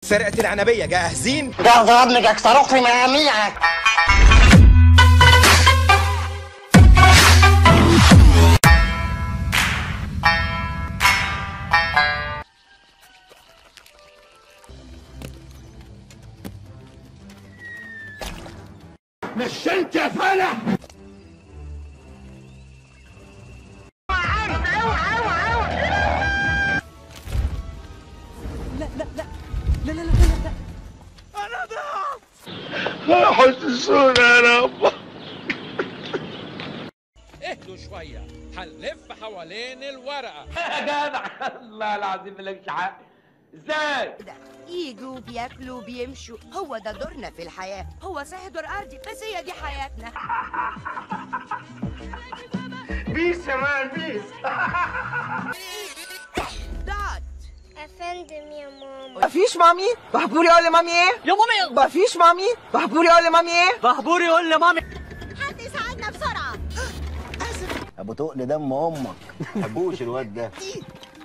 فرقة العنبية جاهزين؟ جاهز يا ابني، جاك صاروخ في مياميك. نشنت يا فلح. لا لا لا لا لا لا لا انا ضعت. حسسونا يا رب. اهدوا شوية، هنلف حوالين الورقة. يا جدع الله العظيم مالكش حق. ازاي؟ يجوا بياكلوا بيمشوا، هو ده دورنا في الحياة. هو صحيح دور أرضي بس هي دي حياتنا. بيس يا مان بيس. داد افندم يا ماما. مفيش مامي. بحبوري يقول لمامي ايه؟ يا مامي مفيش مامي. بحبوري يقول لمامي ايه؟ بحبوري يقول لمامي. حد يساعدنا بسرعة. ابو تقل دم امك. محبوش الواد ده.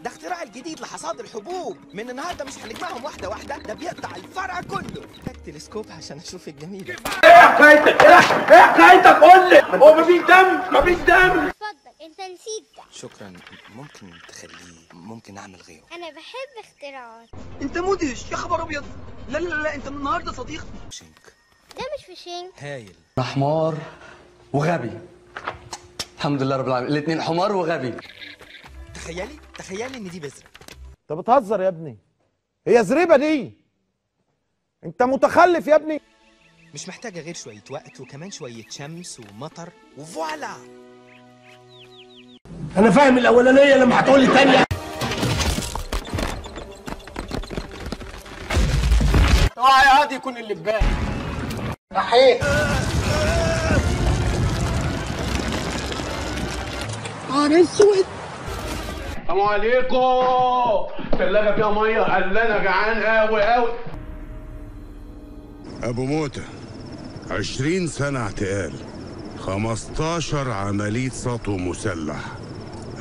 ده اختراع الجديد لحصاد الحبوب. من النهارده مش هنجمعهم واحدة واحدة، ده بيقطع الفرع كله. محتاج تلسكوب عشان اشوف الجميل. ايه حكايتك؟ ايه حكايتك؟ قول لي. هو مفيش دم؟ مفيش دم. اتفضل، انت نسيت ده. شكرا. ممكن تخليه، ممكن اعمل غيره. انا بحب اختراعات. انت مدهش يا خبر ابيض. لا لا لا انت من النهارده صديق. شينك ده مش فشنك. هايل. حمار وغبي. الحمد لله رب العالمين، الاثنين حمار وغبي. تخيلي ان دي بذرة. انت بتهزر يا ابني، هي زريبه دي. انت متخلف يا ابني. مش محتاجة غير شوية وقت وكمان شوية شمس ومطر وفوالا. انا فاهم الاولانيه لما هتقول لي الثانيه. اوعى يا هادي يكون اللي في بالي. صحيح. انا اسود. السلام عليكم. ثلاجه فيها ميه. قال انا جعان قوي قوي. أبو موتة 20 سنة اعتقال، 15 عملية سطو مسلح،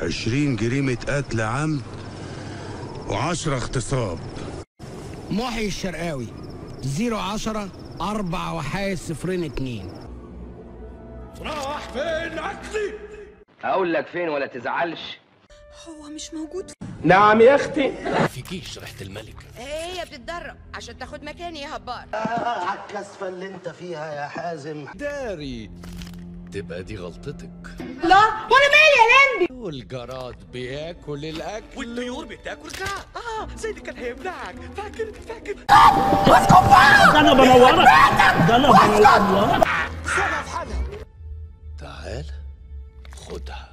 20 جريمة قتل عمد، و10 اغتصاب. محي الشرقاوي 010 4 وحايد 02. راح فين عكسي؟ اقول لك فين ولا تزعلش. هو مش موجود. نعم يا اختي. ما فيكيش ريحة الملك. هي بتتدرب عشان تاخد مكاني يا هبار. على الكسفه اللي انت فيها يا حازم. داري تبقى دي غلطتك. لا وانا مالي يا لمبي. والجراد بياكل الاكل والطيور بتاكل زرع. زي اللي كان هيمنعك. فاكر اسكت بقى. ده انا بنورك. ده انا بنورك. سنة في حالها. تعال خدها.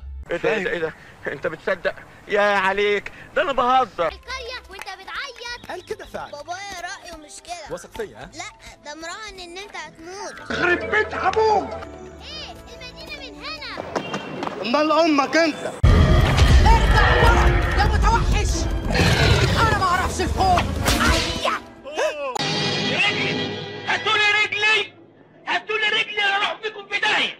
ايه ده؟ انت بتصدق؟ يا عليك، ده انا بهزر. القرية وانت بتعيط. قال كده فعلا. بابايا رأيه مش كده. واثق فيا ها؟ لا، ده مراهن ان انت هتموت. خرب بيت ابوك. ايه المدينة من هنا. امال امك انت. ارجع ورا يا متوحش. انا ما اعرفش الخوف. هاتولي رجلي. هاتولي رجلي اروح بيكم في داهية.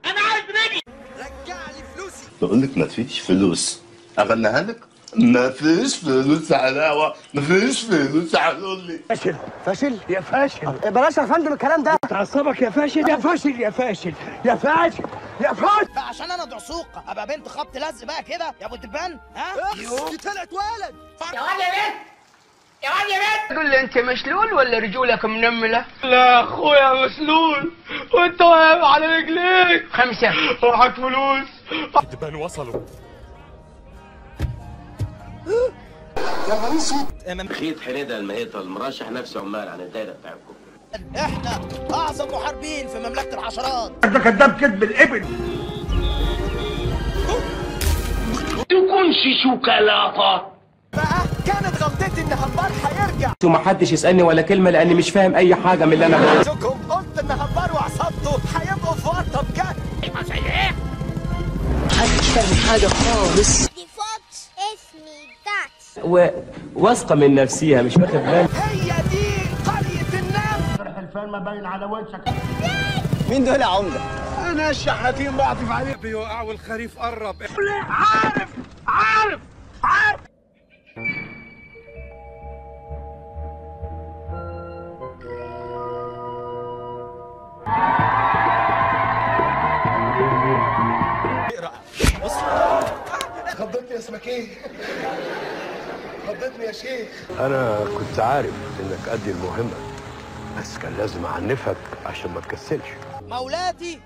انا عايز رجلي. رجع لي فلوسي. بقول لك مفيش فلوس، أغنيها لك؟ مفيش فلوس علاوة، مفيش فلوس علولي. فاشل. فاشل يا فاشل. بلاش يا فندم الكلام ده. تعصبك يا فاشل. يا فاشل يا فاشل يا فاشل يا فاشل. عشان انا دعسوقه ابقى بنت خبط لزق بقى كده يا ابو الدبان. ها دي طلعت ولد. يا واد يا بنت. يا واد يا بنت. تقول لي انت مسلول ولا رجولك منمله؟ لا اخويا مسلول وانت واقف على رجليك. 5 راحت فلوس. الدبان وصلوا. خيط حريده المهيطه المرشح نفسه عمال عن الدايره بتاعكم. احنا اعظم محاربين في مملكه الحشرات. انت كذاب كذب الابل. تكونش شوكولاته. بقى كانت غلطتي ان هبار هيرجع. ومحدش يسالني ولا كلمه لاني مش فاهم اي حاجه من اللي انا بقوله. شكم قلت ان هبار وعصابته هيبقوا في ورطه بجد. محدش فاهم حاجه خالص. دي فوت اسمي دات. وواثقه من نفسيها مش واخد بالي. هي دي قرية النمل. الحلفان ما باين على وشك. مين دول يا عمده؟ انا الشحاتين بعطف عليه. بيوقع والخريف قرب. عارف. اسمك ايه؟ خضتني يا شيخ. أنا كنت عارف إنك قد المهمة، بس كان لازم أعنفك عشان ما تكسلش. مولاتي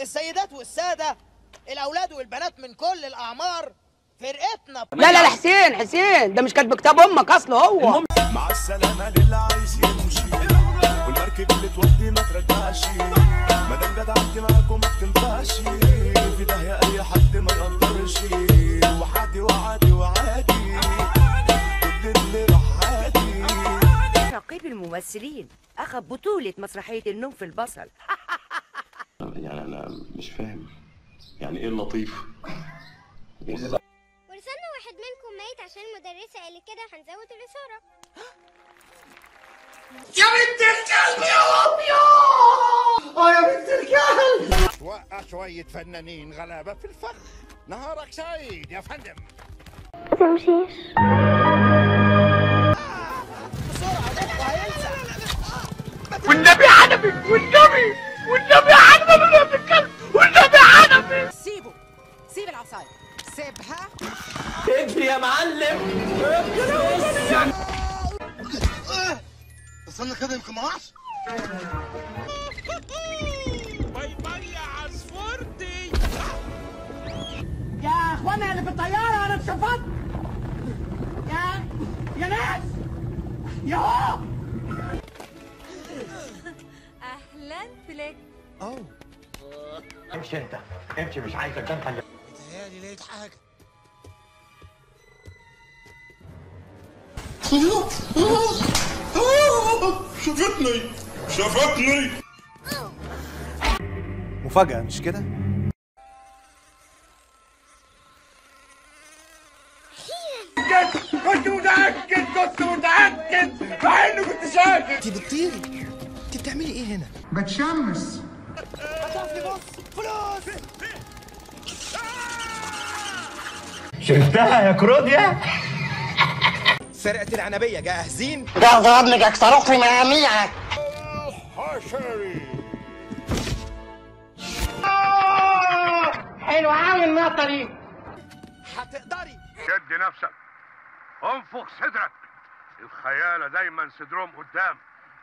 السيدات والسادة، الأولاد والبنات من كل الأعمار، فرقتنا. لا لا لا، حسين ده مش كاتب كتاب امك اصله هو. مع السلامة للي عايز يمشي، والمركب اللي تودي ما ترجعش، ما دام جدعنتي معاكم ما بتنفعش، في داهية أي حد ما يقدرش، وعادي وعادي وعادي كل اللي راح عادي. رقيب الممثلين أخذ بطولة مسرحية النوم في البصل. يعني انا مش فاهم يعني ايه اللطيف. ورثنا واحد منكم ميت عشان المدرسة قالت كده هنزود الإثارة. يا بنت الكلب يا ربيا! يا بنت الكلب! وقع شوية فنانين غلابة في الفخ. نهارك سعيد يا فندم. ما تمشيش. والنبي حنفي، والنبي حنفي من ابن الكلب، والنبي حنفي. سيب العصاية، سيبها. اجري يا معلم. استنى كده يمكن ما راحش. باي باي يا عصفورتي. يا اخوانا اللي في الطياره انا اتشفطت. يا ناس يا أهلا فليك. امشي أنت، امشي مش عايزك ده أنت. متهيألي لقيت حاجة. شافتني مفاجأة مش كده؟ كنت متأكد مع إنه كنت شاكك. انت بتطيري، انت بتعملي ايه هنا؟ بتشمس. هتقفي بص فلوس. شفتها يا كروديا؟ فرقة العنبية جاهزين؟ ده ضربني جاك صاروخي مقاميعك. حلو قوي النقطة دي. هتقدري. شد نفسك، انفخ صدرك، الخيالة دايما صدرهم قدام.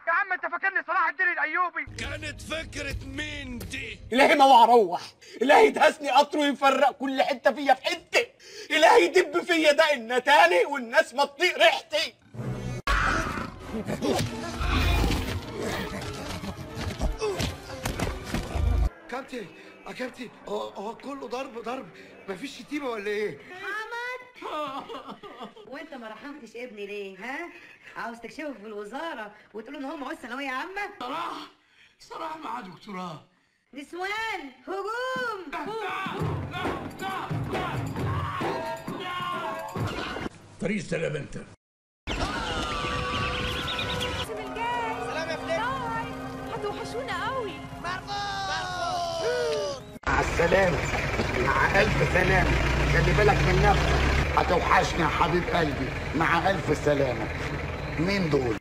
يا عم انت فاكرني صلاح الدين الايوبي؟ كانت فكرة مين دي؟ الهي ما اروح، الهي يدهسني قطر ويفرق كل حته فيا في حته، الهي يدب فيا ده النتاني والناس ما تطيق ريحتي. كابتن هو كله ضرب مفيش شتيمه ولا ايه؟ وانت ما رحمتش ابني ليه ها؟ عاوز تكشفه في الوزارة وتقول ان هو معهوش ثانوية عامة؟ صراحة مع دكتوراه. نسوان هجوم. طريق سلام انت. سلام يا فليك. هتوحشونا قوي. مع السلامة، مع ألف سلامة، خلي بالك من نفسك. هتوحشني يا حبيب قلبي، مع ألف سلامة. مين دول؟